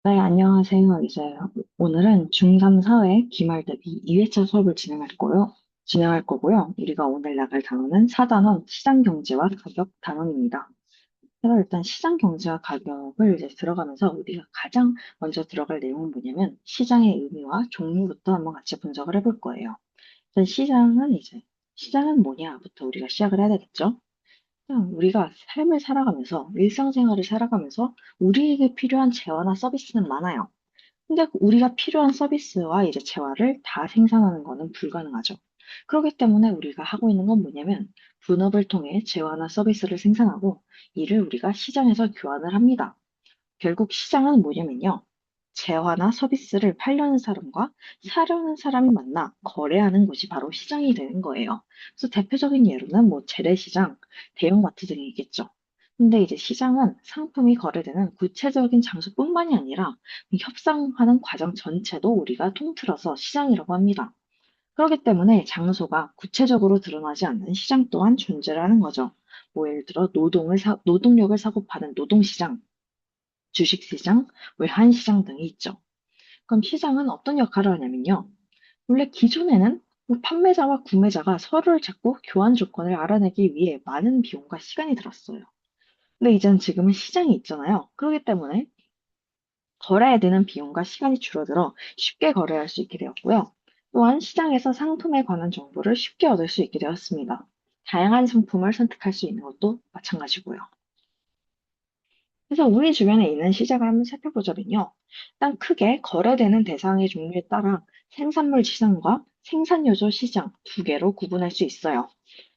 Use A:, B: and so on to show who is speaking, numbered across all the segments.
A: 네, 안녕하세요. 이제 오늘은 중3 사회 기말 대비 2회차 수업을 진행할 거고요. 우리가 오늘 나갈 단어는 4단원 시장 경제와 가격 단원입니다. 그래서 일단 시장 경제와 가격을 이제 들어가면서 우리가 가장 먼저 들어갈 내용은 뭐냐면 시장의 의미와 종류부터 한번 같이 분석을 해볼 거예요. 일단 시장은 뭐냐부터 우리가 시작을 해야 되겠죠? 그냥 우리가 삶을 살아가면서, 일상생활을 살아가면서 우리에게 필요한 재화나 서비스는 많아요. 근데 우리가 필요한 서비스와 이제 재화를 다 생산하는 것은 불가능하죠. 그렇기 때문에 우리가 하고 있는 건 뭐냐면 분업을 통해 재화나 서비스를 생산하고 이를 우리가 시장에서 교환을 합니다. 결국 시장은 뭐냐면요. 재화나 서비스를 팔려는 사람과 사려는 사람이 만나 거래하는 곳이 바로 시장이 되는 거예요. 그래서 대표적인 예로는 뭐 재래시장, 대형마트 등이 있겠죠. 근데 이제 시장은 상품이 거래되는 구체적인 장소뿐만이 아니라 이 협상하는 과정 전체도 우리가 통틀어서 시장이라고 합니다. 그렇기 때문에 장소가 구체적으로 드러나지 않는 시장 또한 존재를 하는 거죠. 뭐 예를 들어 노동력을 사고 파는 노동시장, 주식시장, 외환시장 등이 있죠. 그럼 시장은 어떤 역할을 하냐면요. 원래 기존에는 뭐 판매자와 구매자가 서로를 찾고 교환 조건을 알아내기 위해 많은 비용과 시간이 들었어요. 근데 이제는 지금은 시장이 있잖아요. 그렇기 때문에 거래해야 되는 비용과 시간이 줄어들어 쉽게 거래할 수 있게 되었고요. 또한 시장에서 상품에 관한 정보를 쉽게 얻을 수 있게 되었습니다. 다양한 상품을 선택할 수 있는 것도 마찬가지고요. 그래서 우리 주변에 있는 시장을 한번 살펴보자면요. 일단 크게 거래되는 대상의 종류에 따라 생산물 시장과 생산요소 시장 두 개로 구분할 수 있어요.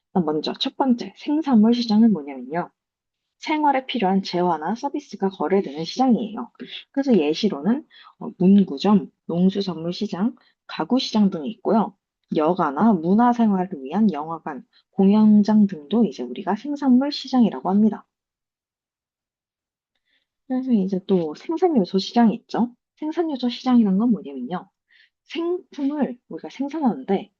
A: 일단 먼저 첫 번째 생산물 시장은 뭐냐면요. 생활에 필요한 재화나 서비스가 거래되는 시장이에요. 그래서 예시로는 문구점, 농수산물 시장, 가구 시장 등이 있고요. 여가나 문화생활을 위한 영화관, 공연장 등도 이제 우리가 생산물 시장이라고 합니다. 그래서 이제 또 생산 요소 시장이 있죠. 생산 요소 시장이란 건 뭐냐면요. 생품을 우리가 생산하는데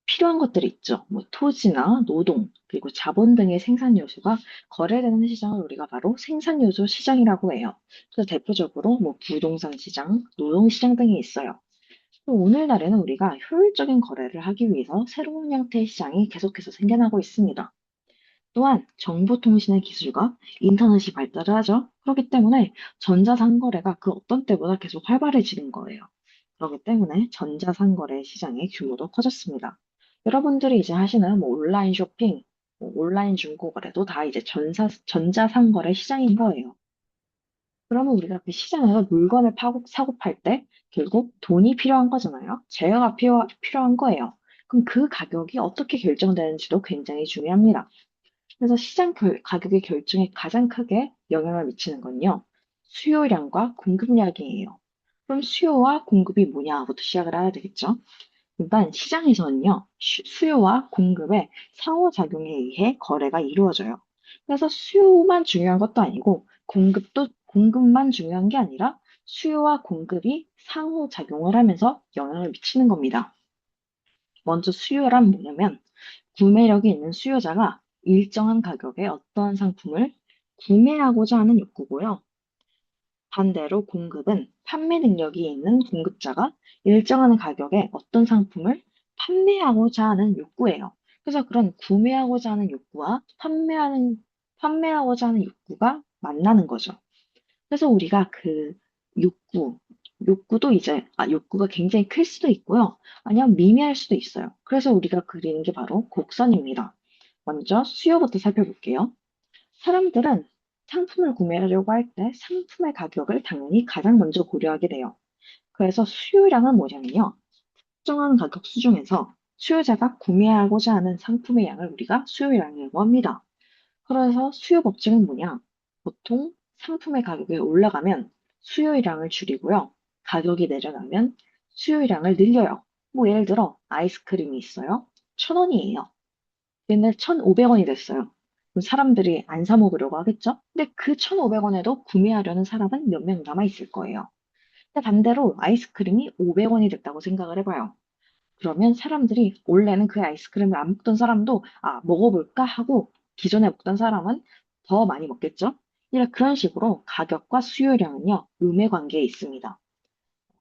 A: 필요한 것들이 있죠. 뭐 토지나 노동, 그리고 자본 등의 생산 요소가 거래되는 시장을 우리가 바로 생산 요소 시장이라고 해요. 그래서 대표적으로 뭐 부동산 시장, 노동 시장 등이 있어요. 또 오늘날에는 우리가 효율적인 거래를 하기 위해서 새로운 형태의 시장이 계속해서 생겨나고 있습니다. 또한 정보통신의 기술과 인터넷이 발달을 하죠. 그렇기 때문에 전자상거래가 그 어떤 때보다 계속 활발해지는 거예요. 그렇기 때문에 전자상거래 시장의 규모도 커졌습니다. 여러분들이 이제 하시는 뭐 온라인 쇼핑, 뭐 온라인 중고거래도 다 이제 전자상거래 시장인 거예요. 그러면 우리가 그 시장에서 물건을 사고 팔 때 결국 돈이 필요한 거잖아요. 재화가 필요한 거예요. 그럼 그 가격이 어떻게 결정되는지도 굉장히 중요합니다. 그래서 가격의 결정에 가장 크게 영향을 미치는 건요. 수요량과 공급량이에요. 그럼 수요와 공급이 뭐냐부터 시작을 해야 되겠죠. 일단 시장에서는요. 수요와 공급의 상호작용에 의해 거래가 이루어져요. 그래서 수요만 중요한 것도 아니고 공급만 중요한 게 아니라 수요와 공급이 상호작용을 하면서 영향을 미치는 겁니다. 먼저 수요란 뭐냐면 구매력이 있는 수요자가 일정한 가격에 어떠한 상품을 구매하고자 하는 욕구고요. 반대로 공급은 판매 능력이 있는 공급자가 일정한 가격에 어떤 상품을 판매하고자 하는 욕구예요. 그래서 그런 구매하고자 하는 욕구와 판매하고자 하는 욕구가 만나는 거죠. 그래서 우리가 그 욕구, 욕구가 굉장히 클 수도 있고요. 아니면 미미할 수도 있어요. 그래서 우리가 그리는 게 바로 곡선입니다. 먼저 수요부터 살펴볼게요. 사람들은 상품을 구매하려고 할 때 상품의 가격을 당연히 가장 먼저 고려하게 돼요. 그래서 수요량은 뭐냐면요. 특정한 가격 수중에서 수요자가 구매하고자 하는 상품의 양을 우리가 수요량이라고 합니다. 그래서 수요 법칙은 뭐냐? 보통 상품의 가격이 올라가면 수요량을 줄이고요. 가격이 내려가면 수요량을 늘려요. 뭐 예를 들어 아이스크림이 있어요. 1,000원이에요. 근데 1,500원이 됐어요. 그럼 사람들이 안 사 먹으려고 하겠죠? 근데 그 1,500원에도 구매하려는 사람은 몇 명 남아 있을 거예요. 근데 반대로 아이스크림이 500원이 됐다고 생각을 해봐요. 그러면 사람들이 원래는 그 아이스크림을 안 먹던 사람도 아, 먹어볼까 하고 기존에 먹던 사람은 더 많이 먹겠죠? 그런 식으로 가격과 수요량은요, 음의 관계에 있습니다.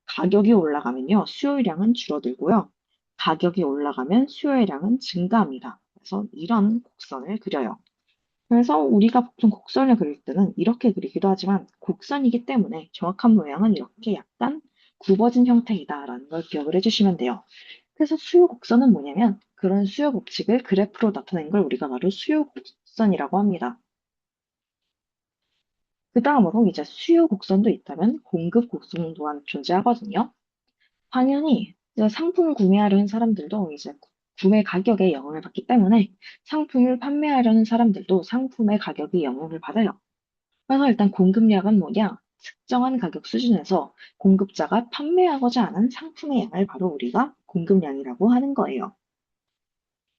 A: 가격이 올라가면요, 수요량은 줄어들고요. 가격이 올라가면 수요량은 증가합니다. 그래서 이런 곡선을 그려요. 그래서 우리가 보통 곡선을 그릴 때는 이렇게 그리기도 하지만 곡선이기 때문에 정확한 모양은 이렇게 약간 굽어진 형태이다라는 걸 기억을 해주시면 돼요. 그래서 수요 곡선은 뭐냐면 그런 수요 법칙을 그래프로 나타낸 걸 우리가 바로 수요 곡선이라고 합니다. 그 다음으로 이제 수요 곡선도 있다면 공급 곡선 또한 존재하거든요. 당연히 이제 상품을 구매하려는 사람들도 이제 구매 가격에 영향을 받기 때문에 상품을 판매하려는 사람들도 상품의 가격에 영향을 받아요. 그래서 일단 공급량은 뭐냐? 특정한 가격 수준에서 공급자가 판매하고자 하는 상품의 양을 바로 우리가 공급량이라고 하는 거예요.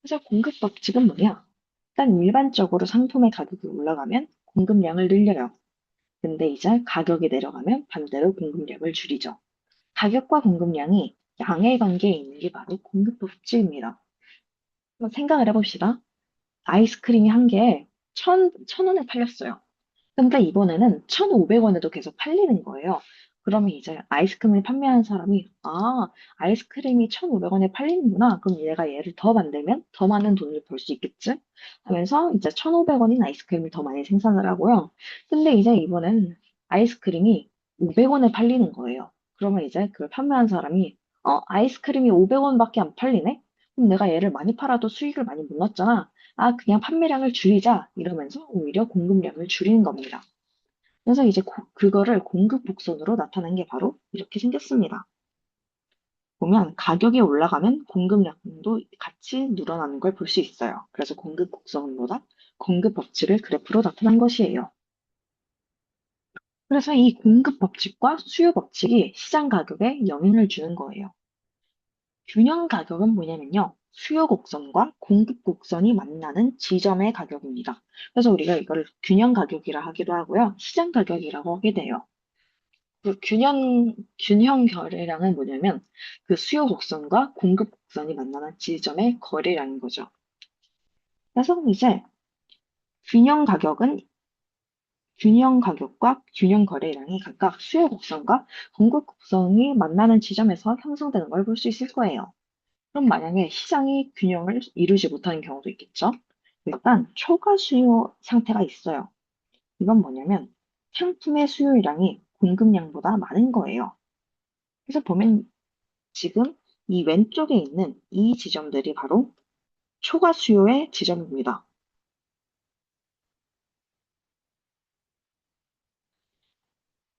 A: 그래서 공급 법칙은 뭐냐? 일단 일반적으로 상품의 가격이 올라가면 공급량을 늘려요. 근데 이제 가격이 내려가면 반대로 공급량을 줄이죠. 가격과 공급량이 양의 관계에 있는 게 바로 공급 법칙입니다. 한번 생각을 해봅시다. 아이스크림이 한 개에 천 원에 팔렸어요. 근데 이번에는 1,500원에도 계속 팔리는 거예요. 그러면 이제 아이스크림을 판매하는 사람이, 아이스크림이 1,500원에 팔리는구나. 그럼 얘가 얘를 더 만들면 더 많은 돈을 벌 수 있겠지? 하면서 이제 1,500원인 아이스크림을 더 많이 생산을 하고요. 근데 이제 이번엔 아이스크림이 500원에 팔리는 거예요. 그러면 이제 그걸 판매한 사람이, 아이스크림이 500원밖에 안 팔리네? 그럼 내가 얘를 많이 팔아도 수익을 많이 못 넣었잖아. 그냥 판매량을 줄이자 이러면서 오히려 공급량을 줄이는 겁니다. 그래서 이제 그거를 공급 곡선으로 나타낸 게 바로 이렇게 생겼습니다. 보면 가격이 올라가면 공급량도 같이 늘어나는 걸 볼 수 있어요. 그래서 공급 곡선보다 공급 법칙을 그래프로 나타난 것이에요. 그래서 이 공급 법칙과 수요 법칙이 시장 가격에 영향을 주는 거예요. 균형 가격은 뭐냐면요. 수요 곡선과 공급 곡선이 만나는 지점의 가격입니다. 그래서 우리가 이걸 균형 가격이라 하기도 하고요. 시장 가격이라고 하게 돼요. 그 균형 거래량은 뭐냐면 그 수요 곡선과 공급 곡선이 만나는 지점의 거래량인 거죠. 그래서 이제 균형 가격은 균형 가격과 균형 거래량이 각각 수요 곡선과 공급 곡선이 만나는 지점에서 형성되는 걸 볼 수 있을 거예요. 그럼 만약에 시장이 균형을 이루지 못하는 경우도 있겠죠? 일단 초과 수요 상태가 있어요. 이건 뭐냐면 상품의 수요량이 공급량보다 많은 거예요. 그래서 보면 지금 이 왼쪽에 있는 이 지점들이 바로 초과 수요의 지점입니다.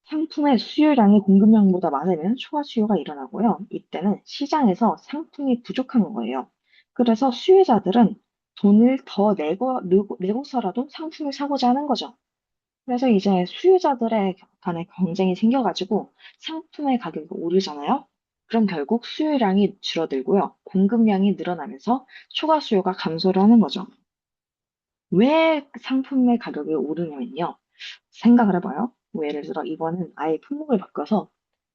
A: 상품의 수요량이 공급량보다 많으면 초과 수요가 일어나고요. 이때는 시장에서 상품이 부족한 거예요. 그래서 수요자들은 돈을 더 내고서라도 상품을 사고자 하는 거죠. 그래서 이제 수요자들의 간의 경쟁이 생겨가지고 상품의 가격이 오르잖아요. 그럼 결국 수요량이 줄어들고요. 공급량이 늘어나면서 초과 수요가 감소를 하는 거죠. 왜 상품의 가격이 오르냐면요. 생각을 해봐요. 뭐 예를 들어 이번은 아예 품목을 바꿔서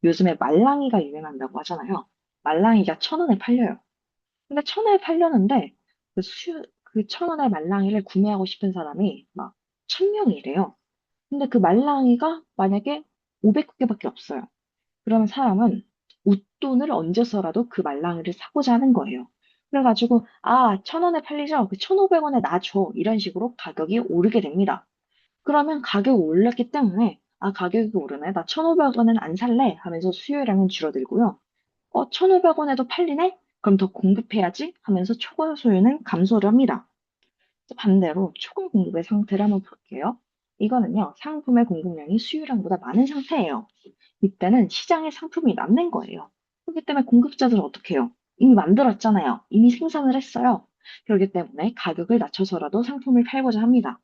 A: 요즘에 말랑이가 유행한다고 하잖아요. 말랑이가 1,000원에 팔려요. 근데 1,000원에 팔렸는데 그 1,000원의 말랑이를 구매하고 싶은 사람이 막 1,000명이래요. 근데 그 말랑이가 만약에 500개밖에 없어요. 그러면 사람은 웃돈을 얹어서라도 그 말랑이를 사고자 하는 거예요. 그래가지고, 1,000원에 팔리죠? 그 1,500원에 놔줘. 이런 식으로 가격이 오르게 됩니다. 그러면 가격이 올랐기 때문에, 가격이 오르네. 나 1,500원은 안 살래. 하면서 수요량은 줄어들고요. 1,500원에도 팔리네? 그럼 더 공급해야지. 하면서 초과 수요는 감소를 합니다. 반대로 초과 공급의 상태를 한번 볼게요. 이거는요, 상품의 공급량이 수요량보다 많은 상태예요. 이때는 시장에 상품이 남는 거예요. 그렇기 때문에 공급자들은 어떻게 해요? 이미 만들었잖아요. 이미 생산을 했어요. 그렇기 때문에 가격을 낮춰서라도 상품을 팔고자 합니다.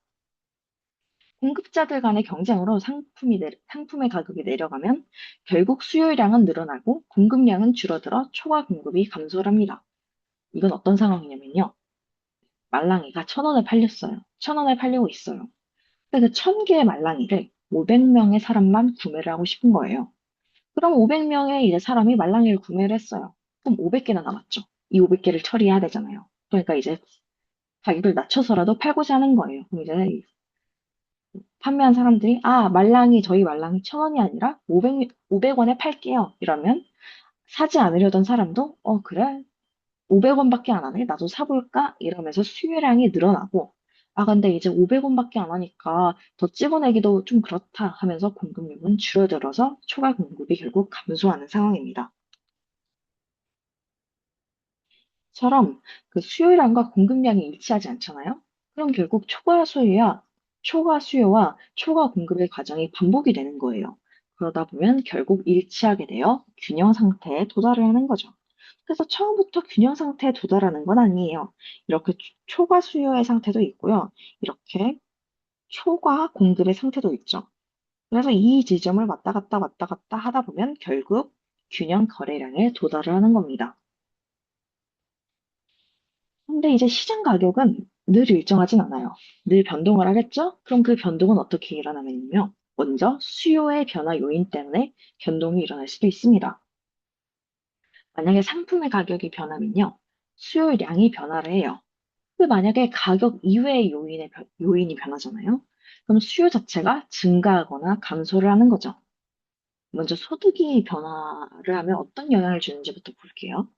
A: 공급자들 간의 경쟁으로 상품의 가격이 내려가면 결국 수요량은 늘어나고 공급량은 줄어들어 초과 공급이 감소를 합니다. 이건 어떤 상황이냐면요. 말랑이가 1,000원에 팔렸어요. 1,000원에 팔리고 있어요. 근데 그 1,000개의 말랑이를 500명의 사람만 구매를 하고 싶은 거예요. 그럼 500명의 이제 사람이 말랑이를 구매를 했어요. 그럼 500개나 남았죠. 이 500개를 처리해야 되잖아요. 그러니까 이제 가격을 낮춰서라도 팔고자 하는 거예요. 그럼 이제 판매한 사람들이, 아, 말랑이, 저희 말랑이 1,000원이 아니라 500원에 팔게요. 이러면 사지 않으려던 사람도, 그래? 500원밖에 안 하네? 나도 사볼까? 이러면서 수요량이 늘어나고, 아, 근데 이제 500원밖에 안 하니까 더 찍어내기도 좀 그렇다 하면서 공급량은 줄어들어서 초과 공급이 결국 감소하는 상황입니다. 처럼 그 수요량과 공급량이 일치하지 않잖아요? 그럼 결국 초과 수요와 초과 공급의 과정이 반복이 되는 거예요. 그러다 보면 결국 일치하게 되어 균형 상태에 도달을 하는 거죠. 그래서 처음부터 균형 상태에 도달하는 건 아니에요. 이렇게 초과 수요의 상태도 있고요. 이렇게 초과 공급의 상태도 있죠. 그래서 이 지점을 왔다 갔다 하다 보면 결국 균형 거래량에 도달을 하는 겁니다. 근데 이제 시장 가격은 늘 일정하진 않아요. 늘 변동을 하겠죠? 그럼 그 변동은 어떻게 일어나면요? 먼저 수요의 변화 요인 때문에 변동이 일어날 수도 있습니다. 만약에 상품의 가격이 변하면요. 수요량이 변화를 해요. 근데 만약에 가격 이외의 요인이 변하잖아요. 그럼 수요 자체가 증가하거나 감소를 하는 거죠. 먼저 소득이 변화를 하면 어떤 영향을 주는지부터 볼게요.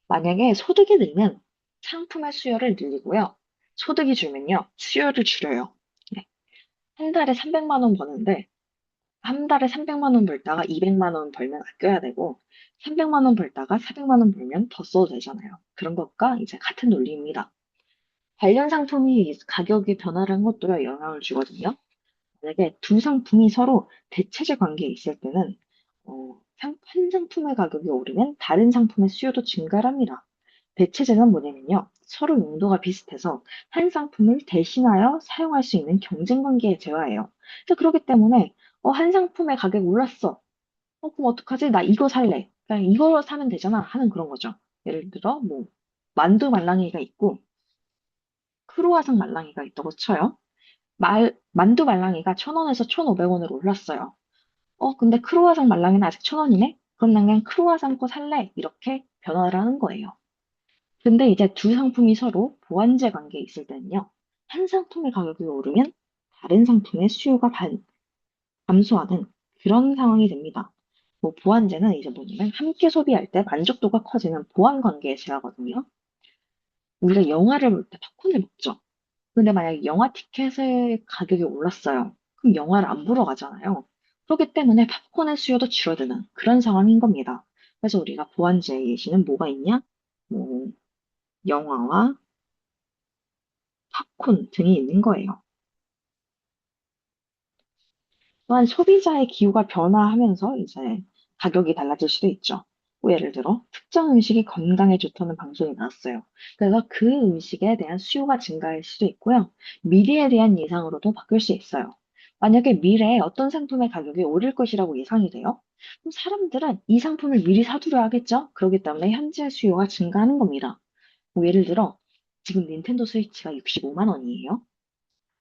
A: 만약에 소득이 늘면 상품의 수요를 늘리고요. 소득이 줄면요. 수요를 줄여요. 네. 한 달에 300만 원 버는데 한 달에 300만 원 벌다가 200만 원 벌면 아껴야 되고 300만 원 벌다가 400만 원 벌면 더 써도 되잖아요. 그런 것과 이제 같은 논리입니다. 관련 상품이 가격의 변화를 한 것도 영향을 주거든요. 만약에 두 상품이 서로 대체재 관계에 있을 때는 한 상품의 가격이 오르면 다른 상품의 수요도 증가를 합니다. 대체재는 뭐냐면요. 서로 용도가 비슷해서 한 상품을 대신하여 사용할 수 있는 경쟁 관계의 재화예요. 그렇기 때문에 한 상품의 가격이 올랐어. 그럼 어떡하지? 나 이거 살래. 그냥 이거 사면 되잖아. 하는 그런 거죠. 예를 들어 뭐 만두 말랑이가 있고 크루아상 말랑이가 있다고 쳐요. 만두 말랑이가 1,000원에서 1,500원으로 올랐어요. 근데 크루아상 말랑이는 아직 1,000원이네? 그럼 난 그냥 크루아상 거 살래. 이렇게 변화를 하는 거예요. 근데 이제 두 상품이 서로 보완제 관계에 있을 때는요. 한 상품의 가격이 오르면 다른 상품의 수요가 감소하는 그런 상황이 됩니다. 뭐 보완제는 이제 뭐냐면 함께 소비할 때 만족도가 커지는 보완 관계의 제하거든요. 우리가 영화를 볼 때 팝콘을 먹죠. 근데 만약에 영화 티켓의 가격이 올랐어요. 그럼 영화를 안 보러 가잖아요. 그렇기 때문에 팝콘의 수요도 줄어드는 그런 상황인 겁니다. 그래서 우리가 보완제의 예시는 뭐가 있냐? 뭐 영화와 팝콘 등이 있는 거예요. 또한 소비자의 기호가 변화하면서 이제 가격이 달라질 수도 있죠. 뭐 예를 들어 특정 음식이 건강에 좋다는 방송이 나왔어요. 그래서 그 음식에 대한 수요가 증가할 수도 있고요. 미래에 대한 예상으로도 바뀔 수 있어요. 만약에 미래에 어떤 상품의 가격이 오를 것이라고 예상이 돼요. 그럼 사람들은 이 상품을 미리 사두려 하겠죠. 그렇기 때문에 현재 수요가 증가하는 겁니다. 뭐 예를 들어 지금 닌텐도 스위치가 65만 원이에요.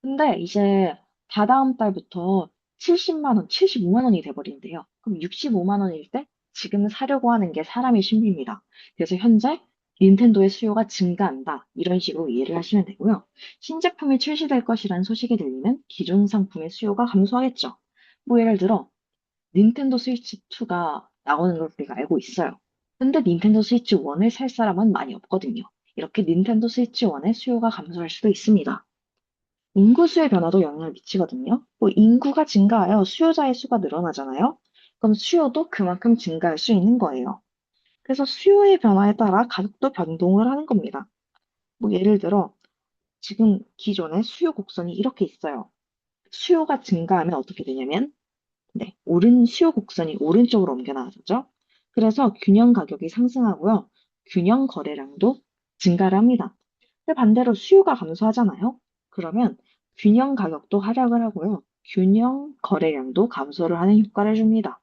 A: 근데 이제 다다음 달부터 70만 원, 75만 원이 돼버린대요. 그럼 65만 원일 때 지금 사려고 하는 게 사람의 심리입니다. 그래서 현재 닌텐도의 수요가 증가한다. 이런 식으로 이해를 하시면 되고요. 신제품이 출시될 것이라는 소식이 들리면 기존 상품의 수요가 감소하겠죠. 뭐 예를 들어 닌텐도 스위치 2가 나오는 걸 우리가 알고 있어요. 근데 닌텐도 스위치 1을 살 사람은 많이 없거든요. 이렇게 닌텐도 스위치 1의 수요가 감소할 수도 있습니다. 인구수의 변화도 영향을 미치거든요. 뭐 인구가 증가하여 수요자의 수가 늘어나잖아요. 그럼 수요도 그만큼 증가할 수 있는 거예요. 그래서 수요의 변화에 따라 가격도 변동을 하는 겁니다. 뭐 예를 들어 지금 기존의 수요 곡선이 이렇게 있어요. 수요가 증가하면 어떻게 되냐면 네, 수요 곡선이 오른쪽으로 옮겨 나가죠. 그래서 균형 가격이 상승하고요. 균형 거래량도 증가를 합니다. 근데 반대로 수요가 감소하잖아요. 그러면 균형 가격도 하락을 하고요. 균형 거래량도 감소를 하는 효과를 줍니다.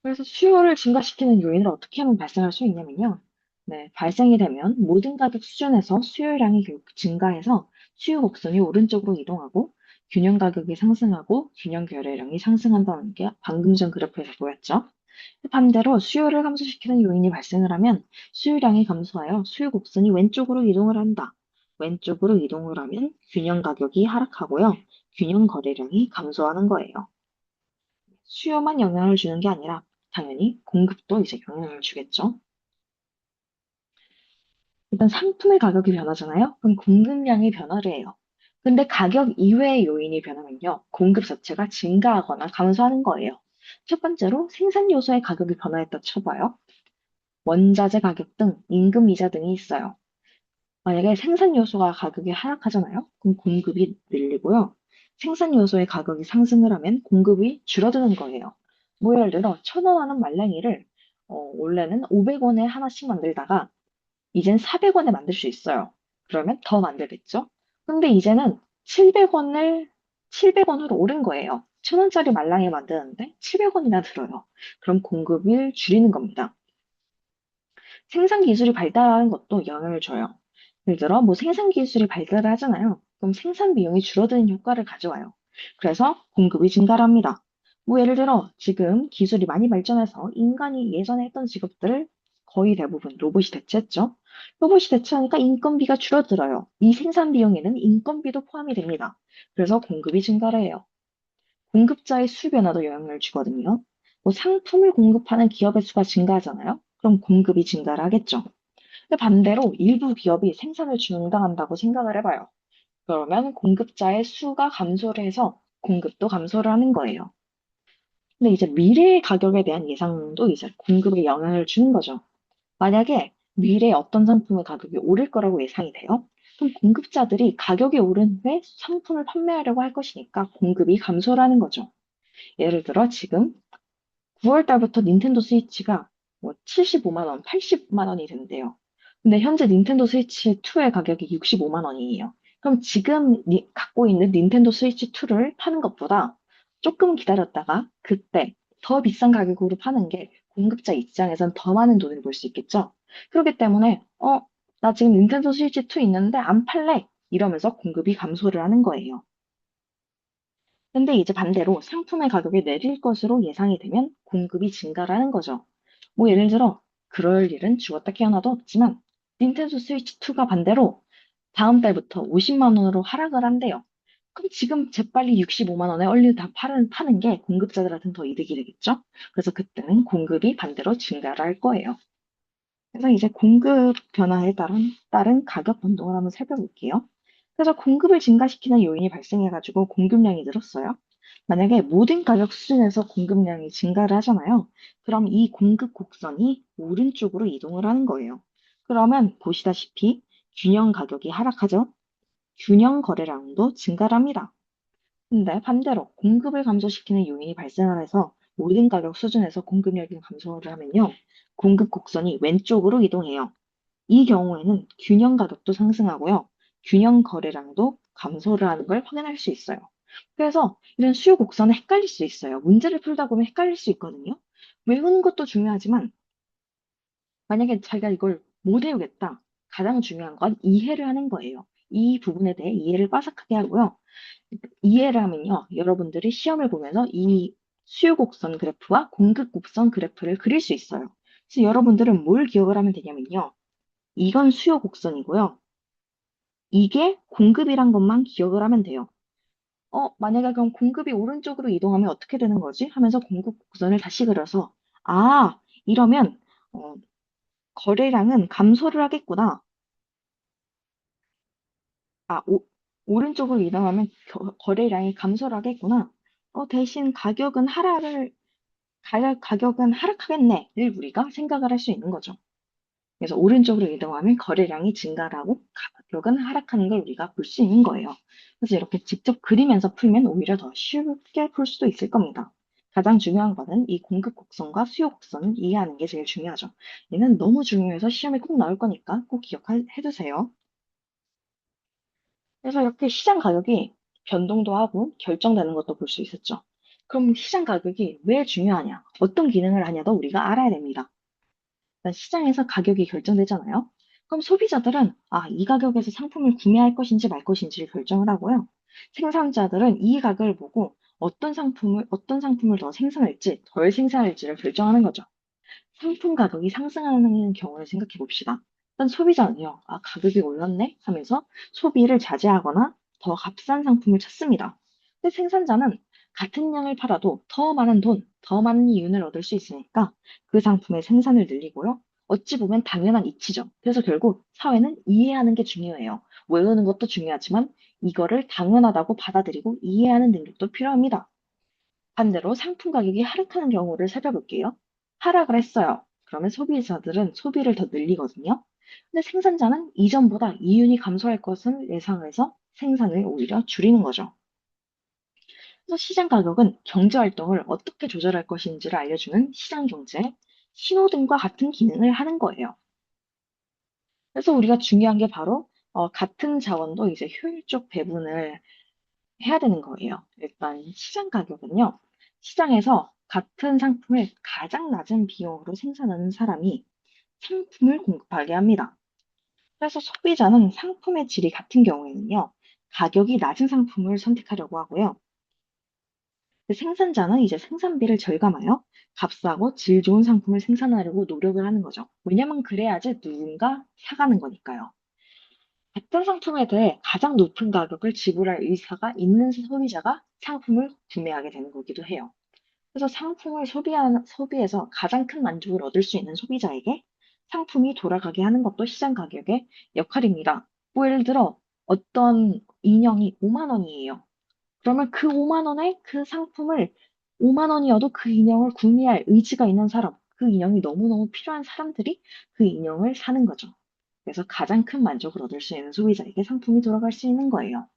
A: 그래서 수요를 증가시키는 요인을 어떻게 하면 발생할 수 있냐면요. 네, 발생이 되면 모든 가격 수준에서 수요량이 결국 증가해서 수요 곡선이 오른쪽으로 이동하고 균형 가격이 상승하고 균형 거래량이 상승한다는 게 방금 전 그래프에서 보였죠. 반대로 수요를 감소시키는 요인이 발생을 하면 수요량이 감소하여 수요 곡선이 왼쪽으로 이동을 한다. 왼쪽으로 이동을 하면 균형 가격이 하락하고요. 균형 거래량이 감소하는 거예요. 수요만 영향을 주는 게 아니라 당연히 공급도 이제 영향을 주겠죠. 일단 상품의 가격이 변하잖아요. 그럼 공급량이 변화를 해요. 근데 가격 이외의 요인이 변하면요. 공급 자체가 증가하거나 감소하는 거예요. 첫 번째로 생산 요소의 가격이 변화했다 쳐봐요. 원자재 가격 등 임금 이자 등이 있어요. 만약에 생산 요소가 가격이 하락하잖아요. 그럼 공급이 늘리고요. 생산 요소의 가격이 상승을 하면 공급이 줄어드는 거예요. 뭐 예를 들어 1,000원 하는 말랭이를 원래는 500원에 하나씩 만들다가 이젠 400원에 만들 수 있어요. 그러면 더 만들겠죠? 근데 이제는 700원으로 오른 거예요. 1,000원짜리 말랑이 만드는데 700원이나 들어요. 그럼 공급을 줄이는 겁니다. 생산 기술이 발달하는 것도 영향을 줘요. 예를 들어, 뭐 생산 기술이 발달을 하잖아요. 그럼 생산 비용이 줄어드는 효과를 가져와요. 그래서 공급이 증가를 합니다. 뭐 예를 들어, 지금 기술이 많이 발전해서 인간이 예전에 했던 직업들을 거의 대부분 로봇이 대체했죠. 로봇이 대체하니까 인건비가 줄어들어요. 이 생산 비용에는 인건비도 포함이 됩니다. 그래서 공급이 증가를 해요. 공급자의 수 변화도 영향을 주거든요. 뭐 상품을 공급하는 기업의 수가 증가하잖아요. 그럼 공급이 증가를 하겠죠. 근데 반대로 일부 기업이 생산을 중단한다고 생각을 해봐요. 그러면 공급자의 수가 감소를 해서 공급도 감소를 하는 거예요. 근데 이제 미래의 가격에 대한 예상도 이제 공급에 영향을 주는 거죠. 만약에 미래에 어떤 상품의 가격이 오를 거라고 예상이 돼요? 그럼 공급자들이 가격이 오른 후에 상품을 판매하려고 할 것이니까 공급이 감소를 하는 거죠. 예를 들어 지금 9월 달부터 닌텐도 스위치가 뭐 75만 원, 80만 원이 된대요. 근데 현재 닌텐도 스위치 2의 가격이 65만 원이에요. 그럼 지금 갖고 있는 닌텐도 스위치 2를 파는 것보다 조금 기다렸다가 그때 더 비싼 가격으로 파는 게 공급자 입장에선 더 많은 돈을 벌 수 있겠죠. 그렇기 때문에 나 지금 닌텐도 스위치 2 있는데 안 팔래. 이러면서 공급이 감소를 하는 거예요. 근데 이제 반대로 상품의 가격이 내릴 것으로 예상이 되면 공급이 증가를 하는 거죠. 뭐 예를 들어 그럴 일은 죽었다 깨어나도 없지만 닌텐도 스위치 2가 반대로 다음 달부터 50만 원으로 하락을 한대요. 그럼 지금 재빨리 65만 원에 얼른 다 파는 게 공급자들한테는 더 이득이 되겠죠? 그래서 그때는 공급이 반대로 증가를 할 거예요. 그래서 이제 공급 변화에 따른 가격 변동을 한번 살펴볼게요. 그래서 공급을 증가시키는 요인이 발생해가지고 공급량이 늘었어요. 만약에 모든 가격 수준에서 공급량이 증가를 하잖아요. 그럼 이 공급 곡선이 오른쪽으로 이동을 하는 거예요. 그러면 보시다시피 균형 가격이 하락하죠. 균형 거래량도 증가를 합니다. 근데 반대로 공급을 감소시키는 요인이 발생을 해서 모든 가격 수준에서 공급량이 감소를 하면요. 공급 곡선이 왼쪽으로 이동해요. 이 경우에는 균형 가격도 상승하고요. 균형 거래량도 감소를 하는 걸 확인할 수 있어요. 그래서 이런 수요 곡선은 헷갈릴 수 있어요. 문제를 풀다 보면 헷갈릴 수 있거든요. 외우는 것도 중요하지만 만약에 자기가 이걸 못 외우겠다. 가장 중요한 건 이해를 하는 거예요. 이 부분에 대해 이해를 빠삭하게 하고요. 이해를 하면요. 여러분들이 시험을 보면서 이 수요 곡선 그래프와 공급 곡선 그래프를 그릴 수 있어요. 그래서 여러분들은 뭘 기억을 하면 되냐면요. 이건 수요 곡선이고요. 이게 공급이란 것만 기억을 하면 돼요. 만약에 그럼 공급이 오른쪽으로 이동하면 어떻게 되는 거지? 하면서 공급 곡선을 다시 그려서, 아, 이러면, 어, 거래량은 감소를 하겠구나. 아, 오른쪽으로 이동하면 거래량이 감소를 하겠구나. 대신 가격은 하락하겠네를 우리가 생각을 할 수 있는 거죠. 그래서 오른쪽으로 이동하면 거래량이 증가를 하고 가격은 하락하는 걸 우리가 볼 수 있는 거예요. 그래서 이렇게 직접 그리면서 풀면 오히려 더 쉽게 풀 수도 있을 겁니다. 가장 중요한 거는 이 공급 곡선과 수요 곡선을 이해하는 게 제일 중요하죠. 얘는 너무 중요해서 시험에 꼭 나올 거니까 꼭 기억해 두세요. 그래서 이렇게 시장 가격이 변동도 하고 결정되는 것도 볼 수 있었죠. 그럼 시장 가격이 왜 중요하냐? 어떤 기능을 하냐도 우리가 알아야 됩니다. 일단 시장에서 가격이 결정되잖아요. 그럼 소비자들은 이 가격에서 상품을 구매할 것인지 말 것인지를 결정을 하고요. 생산자들은 이 가격을 보고 어떤 상품을 더 생산할지, 덜 생산할지를 결정하는 거죠. 상품 가격이 상승하는 경우를 생각해 봅시다. 일단 소비자는요, 아, 가격이 올랐네? 하면서 소비를 자제하거나 더 값싼 상품을 찾습니다. 근데 생산자는 같은 양을 팔아도 더 많은 돈, 더 많은 이윤을 얻을 수 있으니까 그 상품의 생산을 늘리고요. 어찌 보면 당연한 이치죠. 그래서 결국 사회는 이해하는 게 중요해요. 외우는 것도 중요하지만 이거를 당연하다고 받아들이고 이해하는 능력도 필요합니다. 반대로 상품 가격이 하락하는 경우를 살펴볼게요. 하락을 했어요. 그러면 소비자들은 소비를 더 늘리거든요. 근데 생산자는 이전보다 이윤이 감소할 것을 예상해서 생산을 오히려 줄이는 거죠. 그래서 시장 가격은 경제 활동을 어떻게 조절할 것인지를 알려주는 시장 경제, 신호등과 같은 기능을 하는 거예요. 그래서 우리가 중요한 게 바로 같은 자원도 이제 효율적 배분을 해야 되는 거예요. 일단 시장 가격은요. 시장에서 같은 상품을 가장 낮은 비용으로 생산하는 사람이 상품을 공급하게 합니다. 그래서 소비자는 상품의 질이 같은 경우에는요. 가격이 낮은 상품을 선택하려고 하고요. 생산자는 이제 생산비를 절감하여 값싸고 질 좋은 상품을 생산하려고 노력을 하는 거죠. 왜냐면 그래야지 누군가 사가는 거니까요. 같은 상품에 대해 가장 높은 가격을 지불할 의사가 있는 소비자가 상품을 구매하게 되는 거기도 해요. 그래서 상품을 소비해서 가장 큰 만족을 얻을 수 있는 소비자에게 상품이 돌아가게 하는 것도 시장 가격의 역할입니다. 뭐 예를 들어 어떤 인형이 5만 원이에요. 그러면 그 5만 원에 그 상품을 5만 원이어도 그 인형을 구매할 의지가 있는 사람, 그 인형이 너무너무 필요한 사람들이 그 인형을 사는 거죠. 그래서 가장 큰 만족을 얻을 수 있는 소비자에게 상품이 돌아갈 수 있는 거예요.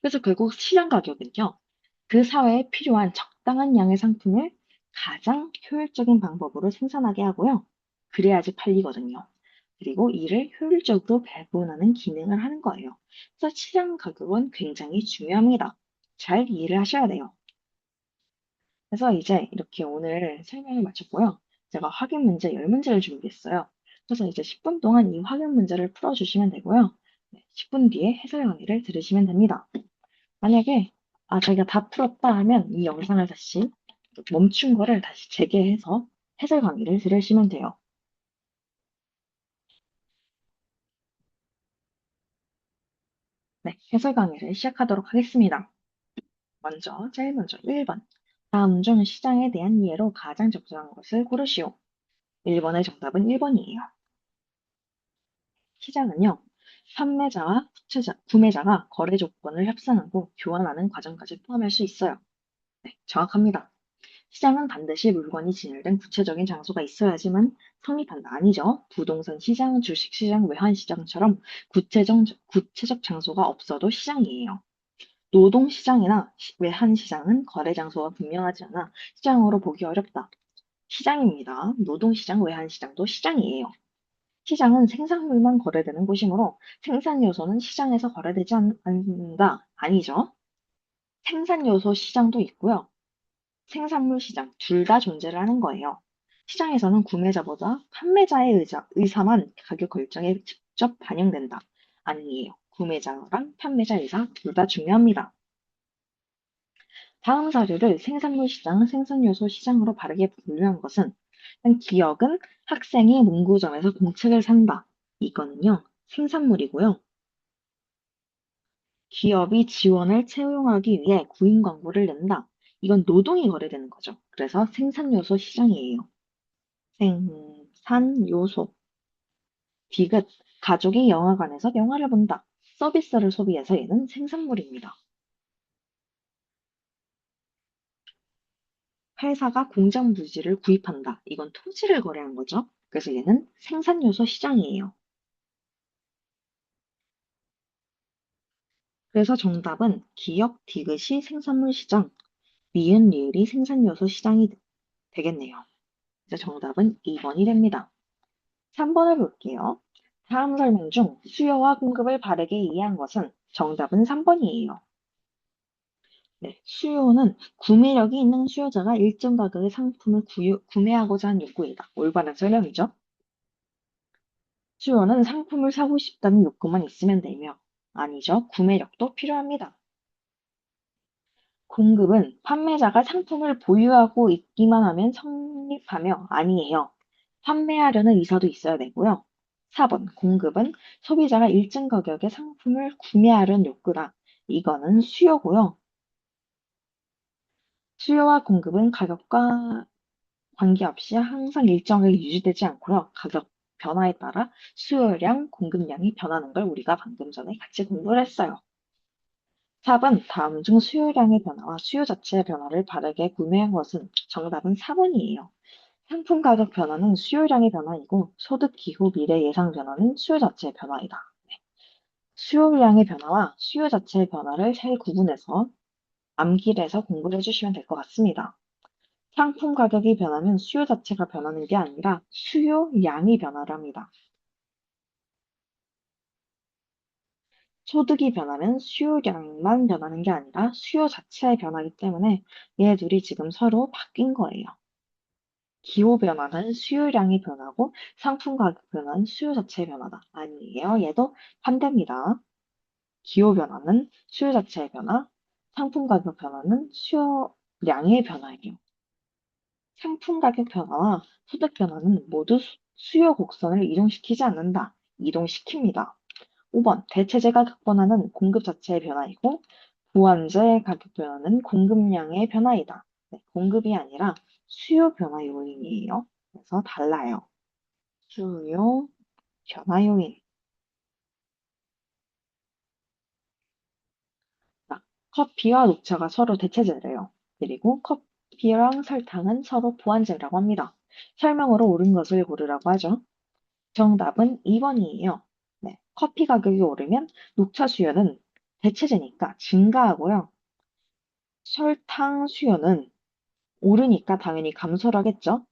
A: 그래서 결국 시장 가격은요, 그 사회에 필요한 적당한 양의 상품을 가장 효율적인 방법으로 생산하게 하고요. 그래야지 팔리거든요. 그리고 이를 효율적으로 배분하는 기능을 하는 거예요. 그래서 시장 가격은 굉장히 중요합니다. 잘 이해를 하셔야 돼요. 그래서 이제 이렇게 오늘 설명을 마쳤고요. 제가 확인 문제 10문제를 준비했어요. 그래서 이제 10분 동안 이 확인 문제를 풀어주시면 되고요. 10분 뒤에 해설 강의를 들으시면 됩니다. 만약에 자기가 다 풀었다 하면 이 영상을 다시 멈춘 거를 다시 재개해서 해설 강의를 들으시면 돼요. 네, 해설 강의를 시작하도록 하겠습니다. 제일 먼저 1번. 다음 중 시장에 대한 이해로 가장 적절한 것을 고르시오. 1번의 정답은 1번이에요. 시장은요, 판매자와 구매자가 거래 조건을 협상하고 교환하는 과정까지 포함할 수 있어요. 네, 정확합니다. 시장은 반드시 물건이 진열된 구체적인 장소가 있어야지만 성립한다. 아니죠. 부동산 시장, 주식 시장, 외환 시장처럼 구체적 장소가 없어도 시장이에요. 노동 시장이나 외환 시장은 거래 장소가 분명하지 않아 시장으로 보기 어렵다. 시장입니다. 노동 시장, 외환 시장도 시장이에요. 시장은 생산물만 거래되는 곳이므로 생산 요소는 시장에서 거래되지 않는다. 아니죠. 생산 요소 시장도 있고요. 생산물 시장 둘 다 존재를 하는 거예요. 시장에서는 구매자보다 판매자의 의사만 가격 결정에 직접 반영된다. 아니에요. 구매자랑 판매자 의사 둘 다 중요합니다. 다음 사례를 생산물 시장, 생산요소 시장으로 바르게 분류한 것은 일단 기억은 학생이 문구점에서 공책을 산다. 이거는요. 생산물이고요. 기업이 지원을 채용하기 위해 구인 광고를 낸다. 이건 노동이 거래되는 거죠. 그래서 생산요소 시장이에요. 생산 요소. 디귿, 가족이 영화관에서 영화를 본다. 서비스를 소비해서 얘는 생산물입니다. 회사가 공장 부지를 구입한다. 이건 토지를 거래한 거죠. 그래서 얘는 생산 요소 시장이에요. 그래서 정답은 기업 디귿이 생산물 시장, 니은 리을이 생산 요소 시장이 되겠네요. 그래서 정답은 2번이 됩니다. 3번을 볼게요. 다음 설명 중 수요와 공급을 바르게 이해한 것은 정답은 3번이에요. 네, 수요는 구매력이 있는 수요자가 일정 가격의 상품을 구매하고자 하는 욕구이다. 올바른 설명이죠. 수요는 상품을 사고 싶다는 욕구만 있으면 되며, 아니죠. 구매력도 필요합니다. 공급은 판매자가 상품을 보유하고 있기만 하면 성립하며 아니에요. 판매하려는 의사도 있어야 되고요. 4번, 공급은 소비자가 일정 가격의 상품을 구매하려는 욕구다. 이거는 수요고요. 수요와 공급은 가격과 관계없이 항상 일정하게 유지되지 않고요. 가격 변화에 따라 수요량, 공급량이 변하는 걸 우리가 방금 전에 같이 공부를 했어요. 4번, 다음 중 수요량의 변화와 수요 자체의 변화를 바르게 구매한 것은 정답은 4번이에요. 상품 가격 변화는 수요량의 변화이고 소득 기후 미래 예상 변화는 수요 자체의 변화이다. 수요량의 변화와 수요 자체의 변화를 잘 구분해서 암기를 해서 공부를 해주시면 될 것 같습니다. 상품 가격이 변하면 수요 자체가 변하는 게 아니라 수요량이 변화를 합니다. 소득이 변하면 수요량만 변하는 게 아니라 수요 자체의 변화이기 때문에 얘 둘이 지금 서로 바뀐 거예요. 기호 변화는 수요량이 변하고 상품 가격 변화는 수요 자체의 변화다. 아니에요. 얘도 반대입니다. 기호 변화는 수요 자체의 변화, 상품 가격 변화는 수요량의 변화예요. 상품 가격 변화와 소득 변화는 모두 수요 곡선을 이동시키지 않는다. 이동시킵니다. 5번 대체재 가격 변화는 공급 자체의 변화이고 보완제 가격 변화는 공급량의 변화이다. 네, 공급이 아니라 수요 변화 요인이에요. 그래서 달라요. 수요 변화 요인. 자, 커피와 녹차가 서로 대체제래요. 그리고 커피랑 설탕은 서로 보완제라고 합니다. 설명으로 옳은 것을 고르라고 하죠. 정답은 2번이에요. 네, 커피 가격이 오르면 녹차 수요는 대체제니까 증가하고요. 설탕 수요는 오르니까 당연히 감소를 하겠죠.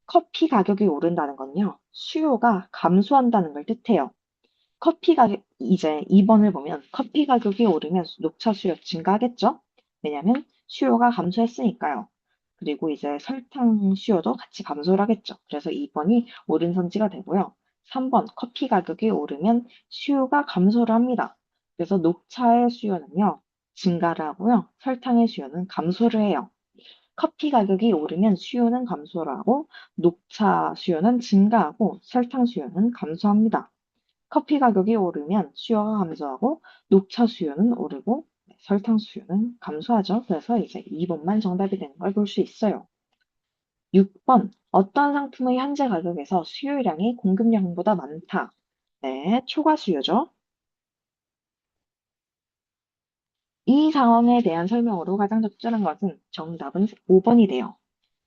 A: 커피 가격이 오른다는 건요. 수요가 감소한다는 걸 뜻해요. 커피 가격, 이제 2번을 보면 커피 가격이 오르면 녹차 수요 증가하겠죠? 왜냐면 수요가 감소했으니까요. 그리고 이제 설탕 수요도 같이 감소를 하겠죠. 그래서 2번이 옳은 선지가 되고요. 3번 커피 가격이 오르면 수요가 감소를 합니다. 그래서 녹차의 수요는요, 증가를 하고요. 설탕의 수요는 감소를 해요. 커피 가격이 오르면 수요는 감소를 하고 녹차 수요는 증가하고 설탕 수요는 감소합니다. 커피 가격이 오르면 수요가 감소하고 녹차 수요는 오르고 설탕 수요는 감소하죠. 그래서 이제 2번만 정답이 되는 걸 볼 수 있어요. 6번. 어떤 상품의 현재 가격에서 수요량이 공급량보다 많다. 네, 초과 수요죠. 이 상황에 대한 설명으로 가장 적절한 것은 정답은 5번이 돼요.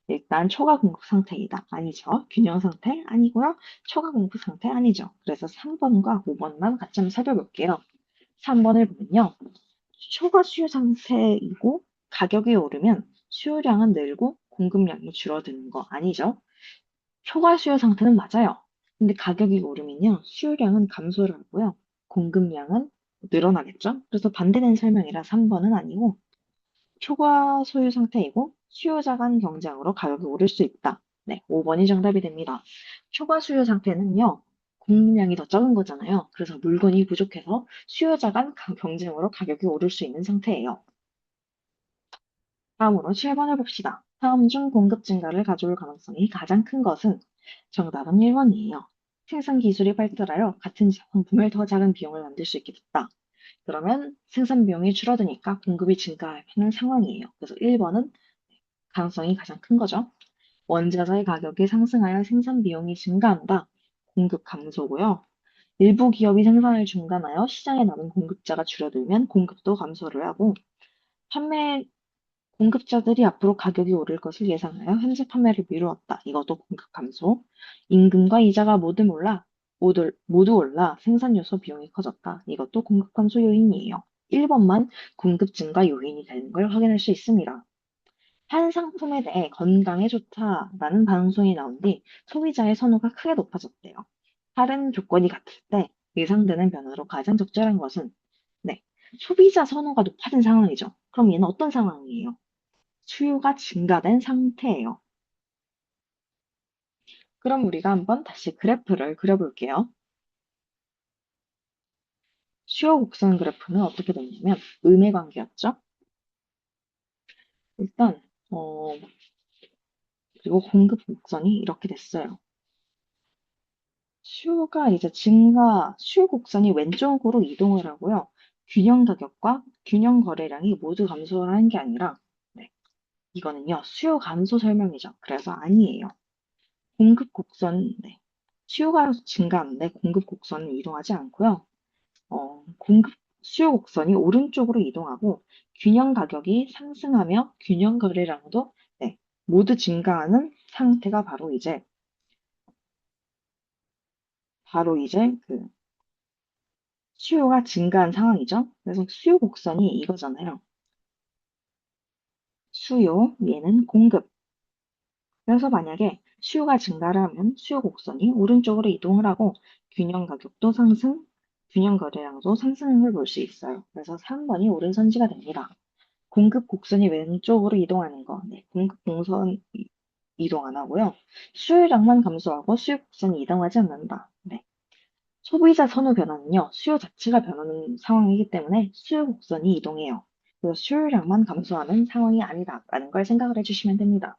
A: 일단 초과 공급 상태이다. 아니죠. 균형 상태? 아니고요. 초과 공급 상태? 아니죠. 그래서 3번과 5번만 같이 한번 살펴볼게요. 3번을 보면요. 초과 수요 상태이고 가격이 오르면 수요량은 늘고 공급량이 줄어드는 거 아니죠? 초과 수요 상태는 맞아요. 근데 가격이 오르면요. 수요량은 감소를 하고요. 공급량은 늘어나겠죠? 그래서 반대된 설명이라 3번은 아니고 초과 소유 상태이고 수요자 간 경쟁으로 가격이 오를 수 있다. 네, 5번이 정답이 됩니다. 초과 수요 상태는요. 공급량이 더 적은 거잖아요. 그래서 물건이 부족해서 수요자 간 경쟁으로 가격이 오를 수 있는 상태예요. 다음으로 7번을 봅시다. 다음 중 공급 증가를 가져올 가능성이 가장 큰 것은 정답은 1번이에요. 생산 기술이 발달하여 같은 상품을 더 작은 비용을 만들 수 있게 됐다. 그러면 생산 비용이 줄어드니까 공급이 증가하는 상황이에요. 그래서 1번은 가능성이 가장 큰 거죠. 원자재의 가격이 상승하여 생산 비용이 증가한다. 공급 감소고요. 일부 기업이 생산을 중단하여 시장에 남은 공급자가 줄어들면 공급도 감소를 하고 판매 공급자들이 앞으로 가격이 오를 것을 예상하여 현재 판매를 미루었다. 이것도 공급 감소. 임금과 이자가 모두 올라 생산 요소 비용이 커졌다. 이것도 공급 감소 요인이에요. 1번만 공급 증가 요인이 되는 걸 확인할 수 있습니다. 한 상품에 대해 건강에 좋다라는 방송이 나온 뒤 소비자의 선호가 크게 높아졌대요. 다른 조건이 같을 때 예상되는 변화로 가장 적절한 것은 네, 소비자 선호가 높아진 상황이죠. 그럼 얘는 어떤 상황이에요? 수요가 증가된 상태예요. 그럼 우리가 한번 다시 그래프를 그려볼게요. 수요 곡선 그래프는 어떻게 됐냐면 음의 관계였죠. 일단 그리고 공급 곡선이 이렇게 됐어요. 수요가 이제 수요 곡선이 왼쪽으로 이동을 하고요. 균형 가격과 균형 거래량이 모두 감소를 하는 게 아니라, 네, 이거는요, 수요 감소 설명이죠. 그래서 아니에요. 공급 곡선, 네. 수요가 증가하는데 공급 곡선은 이동하지 않고요. 공급 수요 곡선이 오른쪽으로 이동하고 균형 가격이 상승하며 균형 거래량도 네, 모두 증가하는 상태가 바로 이제 그 수요가 증가한 상황이죠. 그래서 수요 곡선이 이거잖아요. 수요, 얘는 공급. 그래서 만약에 수요가 증가를 하면 수요 곡선이 오른쪽으로 이동을 하고 균형 가격도 상승, 균형 거래량도 상승을 볼 수 있어요. 그래서 3번이 옳은 선지가 됩니다. 공급 곡선이 왼쪽으로 이동하는 거, 네, 공급 곡선 이동 안 하고요. 수요량만 감소하고 수요 곡선이 이동하지 않는다. 네. 소비자 선호 변화는요, 수요 자체가 변하는 상황이기 때문에 수요 곡선이 이동해요. 그래서 수요량만 감소하는 상황이 아니다라는 걸 생각을 해주시면 됩니다.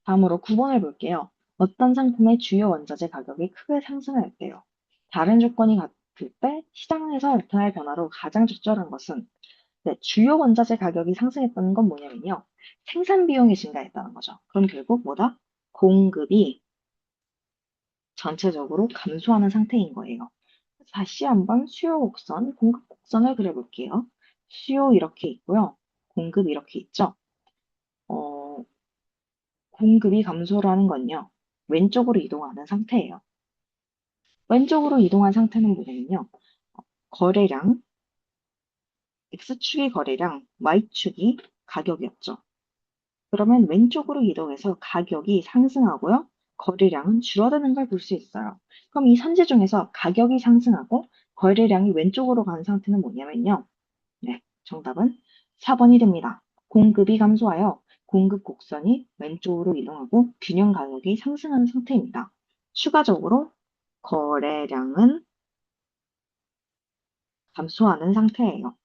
A: 다음으로 9번을 볼게요. 어떤 상품의 주요 원자재 가격이 크게 상승할 때요. 다른 조건이 같을 때 시장에서 나타날 변화로 가장 적절한 것은 네, 주요 원자재 가격이 상승했다는 건 뭐냐면요. 생산 비용이 증가했다는 거죠. 그럼 결국 뭐다? 공급이 전체적으로 감소하는 상태인 거예요. 다시 한번 수요 곡선, 공급 곡선을 그려볼게요. 수요 이렇게 있고요. 공급 이렇게 있죠. 어, 공급이 감소를 하는 건요. 왼쪽으로 이동하는 상태예요. 왼쪽으로 이동한 상태는 뭐냐면요. 거래량, X축이 거래량, Y축이 가격이었죠. 그러면 왼쪽으로 이동해서 가격이 상승하고요. 거래량은 줄어드는 걸 볼 수 있어요. 그럼 이 선지 중에서 가격이 상승하고 거래량이 왼쪽으로 가는 상태는 뭐냐면요. 네, 정답은 4번이 됩니다. 공급이 감소하여 공급 곡선이 왼쪽으로 이동하고 균형 가격이 상승하는 상태입니다. 추가적으로 거래량은 감소하는 상태예요.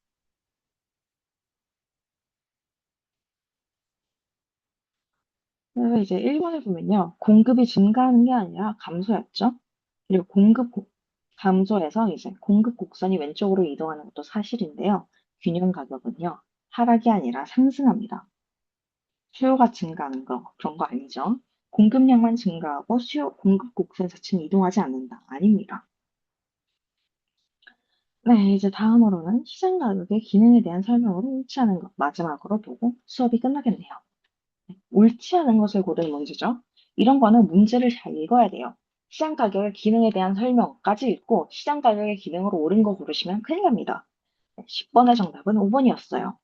A: 그래서 이제 1번을 보면요. 공급이 증가하는 게 아니라 감소였죠. 그리고 감소해서 이제 공급 곡선이 왼쪽으로 이동하는 것도 사실인데요. 균형 가격은요. 하락이 아니라 상승합니다. 수요가 증가하는 거, 그런 거 아니죠. 공급량만 증가하고 공급 곡선 자체는 이동하지 않는다. 아닙니다. 네, 이제 다음으로는 시장 가격의 기능에 대한 설명으로 옳지 않은 것 마지막으로 보고 수업이 끝나겠네요. 옳지 않은 것을 고르는 문제죠. 이런 거는 문제를 잘 읽어야 돼요. 시장 가격의 기능에 대한 설명까지 읽고 시장 가격의 기능으로 옳은 거 고르시면 큰일 납니다. 10번의 정답은 5번이었어요.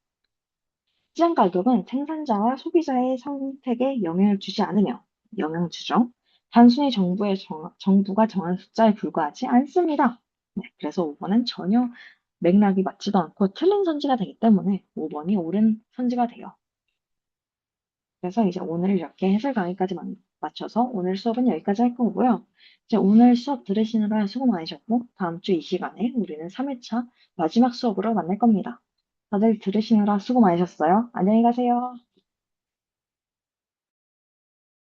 A: 시장 가격은 생산자와 소비자의 선택에 영향을 주지 않으며 영향 주죠. 단순히 정부가 정한 숫자에 불과하지 않습니다. 네, 그래서 5번은 전혀 맥락이 맞지도 않고 틀린 선지가 되기 때문에 5번이 옳은 선지가 돼요. 그래서 이제 오늘 이렇게 해설 강의까지 마쳐서 오늘 수업은 여기까지 할 거고요. 이제 오늘 수업 들으시느라 수고 많으셨고 다음 주 이 시간에 우리는 3회차 마지막 수업으로 만날 겁니다. 다들 들으시느라 수고 많으셨어요. 안녕히 가세요.